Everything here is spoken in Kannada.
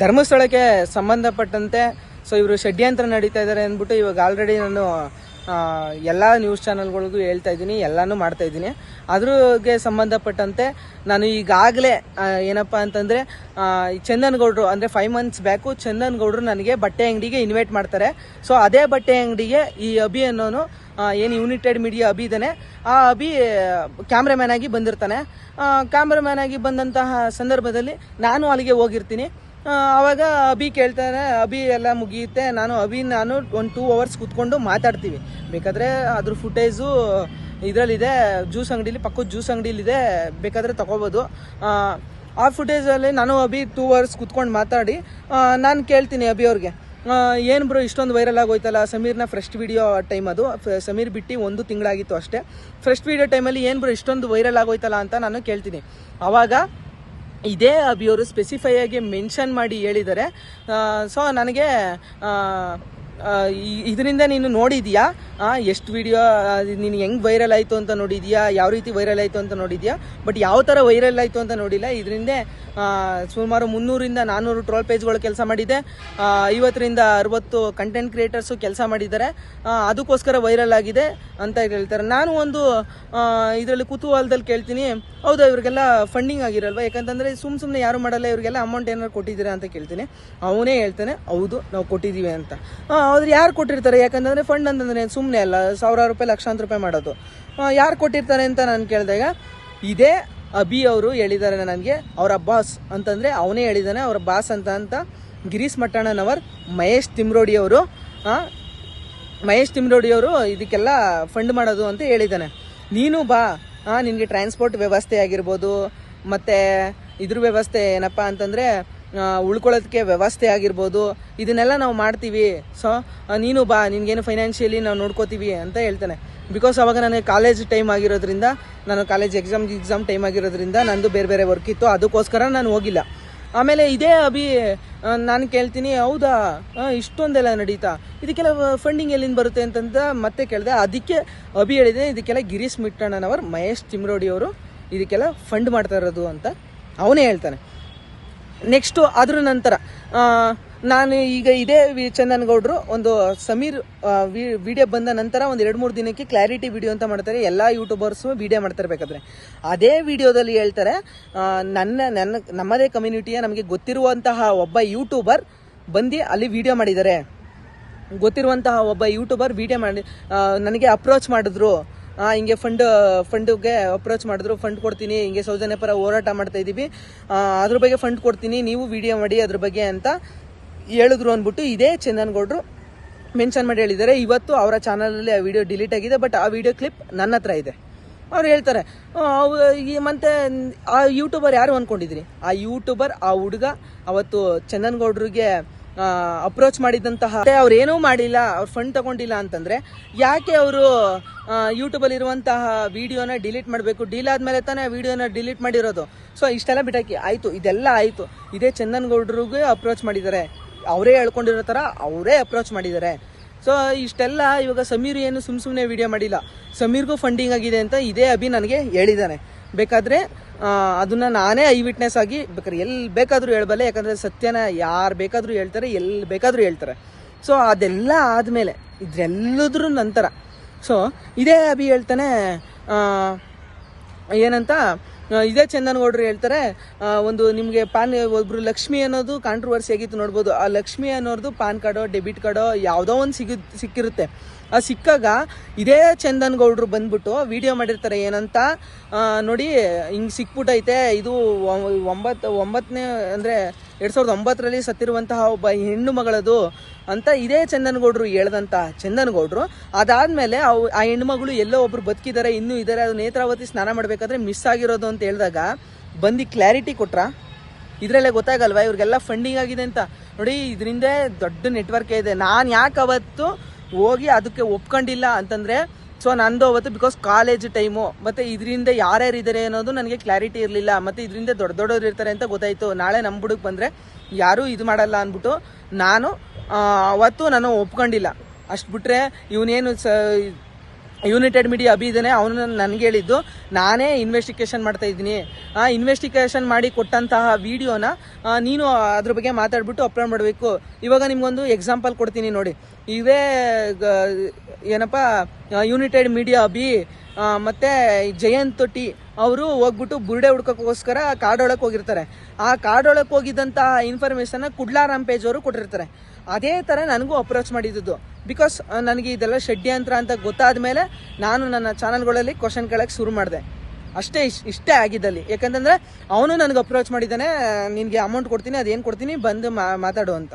ಧರ್ಮಸ್ಥಳಕ್ಕೆ ಸಂಬಂಧಪಟ್ಟಂತೆ ಸೊ ಇವರು ಷಡ್ಯಂತ್ರ ನಡೀತಾ ಇದ್ದಾರೆ ಅಂದ್ಬಿಟ್ಟು ಇವಾಗ ಆಲ್ರೆಡಿ ನಾನು ಎಲ್ಲ ನ್ಯೂಸ್ ಚಾನಲ್ಗಳಿಗೂ ಹೇಳ್ತಾ ಇದ್ದೀನಿ, ಎಲ್ಲನೂ ಮಾಡ್ತಾ ಇದ್ದೀನಿ. ಅದ್ರಿಗೆ ಸಂಬಂಧಪಟ್ಟಂತೆ ನಾನು ಈಗಾಗಲೇ ಏನಪ್ಪ ಅಂತಂದರೆ ಚಂದನ್ ಗೌಡ್ರು ಅಂದರೆ 5 months ಬ್ಯಾಕು ಚಂದನ್ ಗೌಡ್ರು ನನಗೆ ಬಟ್ಟೆ ಅಂಗಡಿಗೆ ಇನ್ವೈಟ್ ಮಾಡ್ತಾರೆ. ಸೊ ಅದೇ ಬಟ್ಟೆ ಅಂಗಡಿಗೆ ಈ ಅಭಿ ಅನ್ನೋನು ಏನು ಯುನೈಟೆಡ್ ಮೀಡಿಯಾ ಅಭಿ ಇದ್ದಾನೆ, ಆ ಅಭಿ ಕ್ಯಾಮ್ರಾಮ್ಯಾನ್ ಆಗಿ ಬಂದಿರ್ತಾನೆ. ಕ್ಯಾಮ್ರಾಮ್ಯಾನ್ ಆಗಿ ಬಂದಂತಹ ಸಂದರ್ಭದಲ್ಲಿ ನಾನು ಅಲ್ಲಿಗೆ ಹೋಗಿರ್ತೀನಿ. ಆವಾಗ ಅಭಿ ಕೇಳ್ತಾನೆ, ಅಭಿ ಎಲ್ಲ ಮುಗಿಯುತ್ತೆ, ನಾನು ಒಂದು 2 hours ಕೂತ್ಕೊಂಡು ಮಾತಾಡ್ತೀವಿ. ಬೇಕಾದರೆ ಅದ್ರ ಫುಟೇಜು ಇದರಲ್ಲಿದೆ, ಜ್ಯೂಸ್ ಅಂಗಡಿಲಿ, ಪಕ್ಕದ ಜ್ಯೂಸ್ ಅಂಗಡಿಲಿದೆ, ಬೇಕಾದರೆ ತಗೋಬೋದು. ಆ ಫುಟೇಜಲ್ಲಿ ನಾನು ಅಭಿ 2 hours ಕೂತ್ಕೊಂಡು ಮಾತಾಡಿ ನಾನು ಕೇಳ್ತೀನಿ ಅಭಿ ಅವ್ರಿಗೆ, ಏನು ಬ್ರೋ ಇಷ್ಟೊಂದು ವೈರಲ್ ಆಗೋಯ್ತಲ್ಲ, ಸಮೀರ್ನ ಫ್ರೆಶ್ ವಿಡಿಯೋ ಟೈಮ್ ಅದು, ಸಮೀರ್ ಬಿಟ್ಟು 1 ತಿಂಗಳಾಗಿತ್ತು ಅಷ್ಟೇ, ಫ್ರೆಶ್ ವಿಡಿಯೋ ಟೈಮಲ್ಲಿ ಏನು ಬ್ರೋ ಇಷ್ಟೊಂದು ವೈರಲ್ ಆಗೋಯ್ತಲ್ಲ ಅಂತ ನಾನು ಕೇಳ್ತೀನಿ. ಆವಾಗ ಇದೇ ಅಭಿಯವರು ಸ್ಪೆಸಿಫೈ ಆಗಿ ಮೆನ್ಷನ್ ಮಾಡಿ ಹೇಳಿದ್ದಾರೆ. ಸೊ ನನಗೆ ಇದರಿಂದ ನೀನು ನೋಡಿದ್ಯಾ, ಎಷ್ಟು ವಿಡಿಯೋ ನೀನು ಹೆಂಗೆ ವೈರಲ್ ಆಯಿತು ಅಂತ ನೋಡಿದ್ಯಾ, ಯಾವ ರೀತಿ ವೈರಲ್ ಆಯಿತು ಅಂತ ನೋಡಿದ್ಯಾ, ಬಟ್ ಯಾವ ಥರ ವೈರಲ್ ಆಯಿತು ಅಂತ ನೋಡಿಲ್ಲ. ಇದರಿಂದ ಸುಮಾರು 300ರಿಂದ 400 ಟ್ರೋಲ್ ಪೇಜ್ಗಳು ಕೆಲಸ ಮಾಡಿದೆ, 50ರಿಂದ 60 ಕಂಟೆಂಟ್ ಕ್ರಿಯೇಟರ್ಸು ಕೆಲಸ ಮಾಡಿದ್ದಾರೆ, ಅದಕ್ಕೋಸ್ಕರ ವೈರಲ್ ಆಗಿದೆ ಅಂತ ಹೇಳ್ತಾರೆ. ನಾನು ಒಂದು ಇದರಲ್ಲಿ ಕುತೂಹಲದಲ್ಲಿ ಕೇಳ್ತೀನಿ, ಹೌದಾ ಇವ್ರಿಗೆಲ್ಲ ಫಂಡಿಂಗ್ ಆಗಿರಲ್ವಾ, ಯಾಕಂತಂದರೆ ಸುಮ್ಮನೆ ಯಾರು ಮಾಡಲ್ಲ, ಇವ್ರಿಗೆಲ್ಲ ಅಮೌಂಟ್ ಏನಾರು ಕೊಟ್ಟಿದ್ದೀರಾ ಅಂತ ಕೇಳ್ತೀನಿ. ಅವನೇ ಹೇಳ್ತಾನೆ, ಹೌದು ನಾವು ಕೊಟ್ಟಿದ್ದೀವಿ ಅಂತ. ಹೌದು, ಯಾರು ಕೊಟ್ಟಿರ್ತಾರೆ, ಯಾಕಂತಂದರೆ ಫಂಡ್ ಅಂತಂದರೆ ಸುಮ್ಮನೆ ಅಲ್ಲ, ಸಾವಿರಾರು ರೂಪಾಯಿ ಲಕ್ಷಾಂತರ ರೂಪಾಯಿ ಮಾಡೋದು. ಯಾರು ಕೊಟ್ಟಿರ್ತಾರೆ ಅಂತ ನಾನು ಕೇಳಿದಾಗ ಇದೇ ಅಭಿ ಅವರು ಹೇಳಿದ್ದಾರೆ ನನಗೆ, ಅವರ ಬಾಸ್ ಅಂತಂದರೆ ಅವನೇ ಹೇಳಿದ್ದಾನೆ, ಅವರ ಬಾಸ್ ಅಂತ ಗಿರೀಶ್ ಮಟ್ಟಣ್ಣನವರ್ ಮಹೇಶ್ ತಿಮ್ರೋಡಿ ಅವರು ಇದಕ್ಕೆಲ್ಲ ಫಂಡ್ ಮಾಡೋದು ಅಂತ ಹೇಳಿದ್ದಾನೆ. ನೀನು ಬಾ, ನಿನಗೆ ಟ್ರಾನ್ಸ್ಪೋರ್ಟ್ ವ್ಯವಸ್ಥೆ ಆಗಿರ್ಬೋದು, ಮತ್ತು ಇದ್ರ ವ್ಯವಸ್ಥೆ ಏನಪ್ಪ ಅಂತಂದರೆ ಉಳ್ಕೊಳ್ಳೋದಕ್ಕೆ ವ್ಯವಸ್ಥೆ ಆಗಿರ್ಬೋದು, ಇದನ್ನೆಲ್ಲ ನಾವು ಮಾಡ್ತೀವಿ. ಸೊ ನೀನು ಬಾ, ನಿನಗೇನು ಫೈನಾನ್ಷಿಯಲಿ ನಾವು ನೋಡ್ಕೋತೀವಿ ಅಂತ ಹೇಳ್ತಾನೆ. ಬಿಕಾಸ್ ಅವಾಗ ನನಗೆ ಕಾಲೇಜ್ ಟೈಮ್ ಆಗಿರೋದ್ರಿಂದ, ನಾನು ಕಾಲೇಜ್ ಎಕ್ಸಾಮ್ ಟೈಮ್ ಆಗಿರೋದ್ರಿಂದ ನಂದು ಬೇರೆ ವರ್ಕ್ ಇತ್ತು, ಅದಕ್ಕೋಸ್ಕರ ನಾನು ಹೋಗಿಲ್ಲ. ಆಮೇಲೆ ಇದೇ ಅಭಿ ನಾನು ಕೇಳ್ತೀನಿ, ಹೌದಾ ಇಷ್ಟೊಂದೆಲ್ಲ ನಡೀತಾ, ಇದಕ್ಕೆಲ್ಲ ಫಂಡಿಂಗ್ ಎಲ್ಲಿಂದ ಬರುತ್ತೆ ಅಂತಂದ ಮತ್ತೆ ಕೇಳಿದೆ. ಅದಕ್ಕೆ ಅಭಿ ಹೇಳಿದೆ, ಇದಕ್ಕೆಲ್ಲ ಗಿರೀಶ್ ಮಿಟ್ಟಣ್ಣನವರು ಮಹೇಶ್ ತಿಮ್ರೋಡಿ ಅವರು ಇದಕ್ಕೆಲ್ಲ ಫಂಡ್ ಮಾಡ್ತಾ ಇರೋದು ಅಂತ ಅವನೇ ಹೇಳ್ತಾನೆ. ನೆಕ್ಸ್ಟು ಅದ್ರ ನಂತರ ನಾನು ಈಗ ಇದೇ ಚಂದನ್ ಗೌಡ್ರು ಒಂದು ಸಮೀರ್ ವಿಡಿಯೋ ಬಂದ ನಂತರ ಒಂದು 2-3 ದಿನಕ್ಕೆ ಕ್ಲಾರಿಟಿ ವಿಡಿಯೋ ಅಂತ ಮಾಡ್ತಾರೆ, ಎಲ್ಲ ಯೂಟ್ಯೂಬರ್ಸು ವಿಡಿಯೋ ಮಾಡ್ತಿರ್ಬೇಕಾದ್ರೆ ಅದೇ ವಿಡಿಯೋದಲ್ಲಿ ಹೇಳ್ತಾರೆ, ನಮ್ಮದೇ ಕಮ್ಯುನಿಟಿಯ ನಮಗೆ ಗೊತ್ತಿರುವಂತಹ ಒಬ್ಬ ಯೂಟ್ಯೂಬರ್ ಬಂದು ಅಲ್ಲಿ ವಿಡಿಯೋ ಮಾಡಿದ್ದಾರೆ, ಗೊತ್ತಿರುವಂತಹ ಒಬ್ಬ ಯೂಟ್ಯೂಬರ್ ವಿಡಿಯೋ ಮಾಡಿ ನನಗೆ ಅಪ್ರೋಚ್ ಮಾಡಿದ್ರು, ಹಿಂಗೆ ಫಂಡ್ಗೆ ಅಪ್ರೋಚ್ ಮಾಡಿದ್ರು, ಫಂಡ್ ಕೊಡ್ತೀನಿ, ಹಿಂಗೆ ಸೌಜನ್ಯ ಪರ ಹೋರಾಟ ಮಾಡ್ತಾ ಇದ್ದೀವಿ, ಅದ್ರ ಬಗ್ಗೆ ಫಂಡ್ ಕೊಡ್ತೀನಿ, ನೀವು ವಿಡಿಯೋ ಮಾಡಿ ಅದ್ರ ಬಗ್ಗೆ ಅಂತ ಹೇಳಿದ್ರು ಅಂದ್ಬಿಟ್ಟು ಇದೇ ಚಂದನ್ ಗೌಡ್ರು ಮೆನ್ಷನ್ ಮಾಡಿ ಹೇಳಿದ್ದಾರೆ. ಇವತ್ತು ಅವರ ಚಾನಲಲ್ಲಿ ಆ ವಿಡಿಯೋ ಡಿಲೀಟ್ ಆಗಿದೆ, ಬಟ್ ಆ ವಿಡಿಯೋ ಕ್ಲಿಪ್ ನನ್ನ ಹತ್ರ ಇದೆ. ಅವ್ರು ಹೇಳ್ತಾರೆ, ಮತ್ತೆ ಆ ಯೂಟ್ಯೂಬರ್ ಯಾರು ಅಂದ್ಕೊಂಡಿದ್ರಿ, ಆ ಯೂಟ್ಯೂಬರ್ ಆ ಹುಡುಗ ಅವತ್ತು ಚಂದನ್ ಗೌಡ್ರಿಗೆ ಅಪ್ರೋಚ್ ಮಾಡಿದಂತಹ, ಅವ್ರು ಏನೂ ಮಾಡಿಲ್ಲ, ಅವ್ರು ಫಂಡ್ ತಗೊಂಡಿಲ್ಲ ಅಂತಂದರೆ ಯಾಕೆ ಅವರು ಯೂಟ್ಯೂಬಲ್ಲಿ ಇರುವಂತಹ ವಿಡಿಯೋನ ಡಿಲೀಟ್ ಮಾಡಬೇಕು? ಡೀಲ್ ಆದಮೇಲೆ ತಾನೇ ಆ ವಿಡಿಯೋನ ಡಿಲೀಟ್ ಮಾಡಿರೋದು. ಸೊ ಇಷ್ಟೆಲ್ಲ ಬಿಟ್ಟಾಕಿ ಆಯಿತು, ಇದೆಲ್ಲ ಆಯಿತು, ಇದೇ ಚಂದನ್ ಗೌಡ್ರಿಗೆ ಅಪ್ರೋಚ್ ಮಾಡಿದ್ದಾರೆ, ಅವರೇ ಹೇಳ್ಕೊಂಡಿರೋ ಥರ ಅವರೇ ಅಪ್ರೋಚ್ ಮಾಡಿದ್ದಾರೆ. ಸೊ ಇಷ್ಟೆಲ್ಲ ಇವಾಗ ಸಮೀರ್ ಏನು ಸುಮ್ಮನೆ ವಿಡಿಯೋ ಮಾಡಿಲ್ಲ, ಸಮೀರ್ಗೂ ಫಂಡಿಂಗ್ ಆಗಿದೆ ಅಂತ ಇದೇ ಅಭಿ ನನಗೆ ಹೇಳಿದ್ದಾನೆ. ಬೇಕಾದರೆ ಅದನ್ನು ನಾನೇ ಐ ವಿಟ್ನೆಸ್ ಆಗಿ ಬೇಕಾದ್ರೆ ಎಲ್ಲಿ ಬೇಕಾದರೂ ಹೇಳ್ಬಲ್ಲೆ, ಯಾಕಂದರೆ ಸತ್ಯನ ಯಾರು ಬೇಕಾದರೂ ಹೇಳ್ತಾರೆ, ಎಲ್ಲಿ ಬೇಕಾದರೂ ಹೇಳ್ತಾರೆ. ಸೊ ಅದೆಲ್ಲ ಆದಮೇಲೆ ಇದೆಲ್ಲದ್ರ ನಂತರ ಸೊ ಇದೇ ಅಭಿ ಹೇಳ್ತಾನೆ, ಏನಂತ ಇದೇ ಚಂದನ್ ಗೌಡ್ರು ಹೇಳ್ತಾರೆ, ಒಂದು ನಿಮಗೆ ಒಬ್ರು ಲಕ್ಷ್ಮಿ ಅನ್ನೋದು ಕಾಂಟ್ರವರ್ಸಿ ಆಗಿತ್ತು ನೋಡ್ಬೋದು, ಆ ಲಕ್ಷ್ಮಿ ಅನ್ನೋರ್ದು ಪಾನ್ ಕಾರ್ಡೋ ಡೆಬಿಟ್ ಕಾರ್ಡೋ ಯಾವುದೋ ಒಂದು ಸಿಕ್ಕಿರುತ್ತೆ. ಆ ಸಿಕ್ಕಾಗ ಇದೇ ಚಂದನ್ ಗೌಡ್ರು ಬಂದ್ಬಿಟ್ಟು ವಿಡಿಯೋ ಮಾಡಿರ್ತಾರೆ, ಏನಂತ ನೋಡಿ ಹಿಂಗೆ ಸಿಕ್ಬಿಟ್ಟೈತೆ, ಇದು 9ನೇ ಅಂದರೆ 2009ರಲ್ಲಿ ಸತ್ತಿರುವಂತಹ ಒಬ್ಬ ಹೆಣ್ಣು ಮಗಳದು ಅಂತ ಇದೇ ಚಂದನ್ ಗೌಡ್ರು ಹೇಳ್ದಂತ ಚಂದನ್ ಗೌಡ್ರು. ಅದಾದಮೇಲೆ ಆ ಹೆಣ್ಮಗಳು ಎಲ್ಲೋ ಒಬ್ರು ಬದುಕಿದ್ದಾರೆ, ಇನ್ನೂ ಇದ್ದಾರೆ, ಅದು ನೇತ್ರಾವತಿ ಸ್ನಾನ ಮಾಡಬೇಕಾದ್ರೆ ಮಿಸ್ ಆಗಿರೋದು ಅಂತ ಹೇಳಿದಾಗ ಬಂದು ಕ್ಲಾರಿಟಿ ಕೊಟ್ರ. ಇದರಲ್ಲೇ ಗೊತ್ತಾಗಲ್ವಾ ಇವ್ರಿಗೆಲ್ಲ ಫಂಡಿಂಗ್ ಆಗಿದೆ ಅಂತ. ನೋಡಿ ಇದರಿಂದ ದೊಡ್ಡ ನೆಟ್ವರ್ಕೇ ಇದೆ. ನಾನು ಯಾಕೆ ಅವತ್ತು ಹೋಗಿ ಅದಕ್ಕೆ ಒಪ್ಕೊಂಡಿಲ್ಲ ಅಂತಂದರೆ, ಸೊ ನಂದು ಅವತ್ತು ಬಿಕಾಸ್ ಕಾಲೇಜ್ ಟೈಮು, ಮತ್ತು ಇದರಿಂದ ಯಾರ್ಯಾರು ಇದ್ದಾರೆ ಅನ್ನೋದು ನನಗೆ ಕ್ಲಾರಿಟಿ ಇರಲಿಲ್ಲ, ಮತ್ತು ಇದರಿಂದ ದೊಡ್ಡವ್ರು ಇರ್ತಾರೆ ಅಂತ ಗೊತ್ತಾಯಿತು. ನಾಳೆ ನಮ್ಮ ಬುಡಕ್ಕೆ ಬಂದರೆ ಯಾರೂ ಇದು ಮಾಡಲ್ಲ ಅಂದ್ಬಿಟ್ಟು ನಾನು ಅವತ್ತು ನಾನು ಒಪ್ಕೊಂಡಿಲ್ಲ. ಅಷ್ಟು ಬಿಟ್ಟರೆ ಇವನೇನು ಯುನೈಟೆಡ್ ಮೀಡಿಯಾ ಅಭಿ ಇದ್ದಾನೆ, ಅವನು ನನಗೆ ಹೇಳಿದ್ದು ನಾನೇ ಇನ್ವೆಸ್ಟಿಗೇಷನ್ ಮಾಡ್ತಾ ಇದ್ದೀನಿ. ಇನ್ವೆಸ್ಟಿಗೇಷನ್ ಮಾಡಿ ಕೊಟ್ಟಂತಹ ವಿಡಿಯೋನ ನೀನು ಅದ್ರ ಬಗ್ಗೆ ಮಾತಾಡ್ಬಿಟ್ಟು ಅಪ್ಲೋಡ್ ಮಾಡಬೇಕು. ಇವಾಗ ನಿಮ್ಗೊಂದು ಎಕ್ಸಾಂಪಲ್ ಕೊಡ್ತೀನಿ ನೋಡಿ. ಇವೇ ಏನಪ್ಪ ಯುನೈಟೆಡ್ ಮೀಡಿಯಾ ಅಭಿ ಮತ್ತೆ ಜಯಂತ್ ಟಿ ಅವರು ಹೋಗ್ಬಿಟ್ಟು ಬುರುಡೆ ಹುಡ್ಕೋಕ್ಕೋಸ್ಕರ ಕಾಡೊಳಕ್ಕೆ ಹೋಗಿರ್ತಾರೆ. ಆ ಕಾಡೊಳಕ್ಕೆ ಹೋಗಿದ್ದಂತಹ ಇನ್ಫಾರ್ಮೇಶನ್ ಕುಡ್ಲಾರಾಮ್ ಪೇಜ್ ಅವರು ಕೊಟ್ಟಿರ್ತಾರೆ. ಅದೇ ಥರ ನನಗೂ ಅಪ್ರೋಚ್ ಮಾಡಿದ್ದು. ಬಿಕಾಸ್ ನನಗೆ ಇದೆಲ್ಲ ಷಡ್ಯಂತ್ರ ಅಂತ ಗೊತ್ತಾದ ಮೇಲೆ ನಾನು ನನ್ನ ಚಾನಲ್ಗಳಲ್ಲಿ ಕ್ವಶನ್ ಕೇಳಕ್ಕೆ ಶುರು ಮಾಡಿದೆ. ಇಷ್ಟೇ ಆಗಿದ್ದಲ್ಲಿ. ಯಾಕಂತಂದರೆ ಅವನು ನನಗೆ ಅಪ್ರೋಚ್ ಮಾಡಿದ್ದಾನೆ, ನಿನಗೆ ಅಮೌಂಟ್ ಕೊಡ್ತೀನಿ, ಅದೇನು ಕೊಡ್ತೀನಿ, ಬಂದು ಮಾತಾಡು ಅಂತ.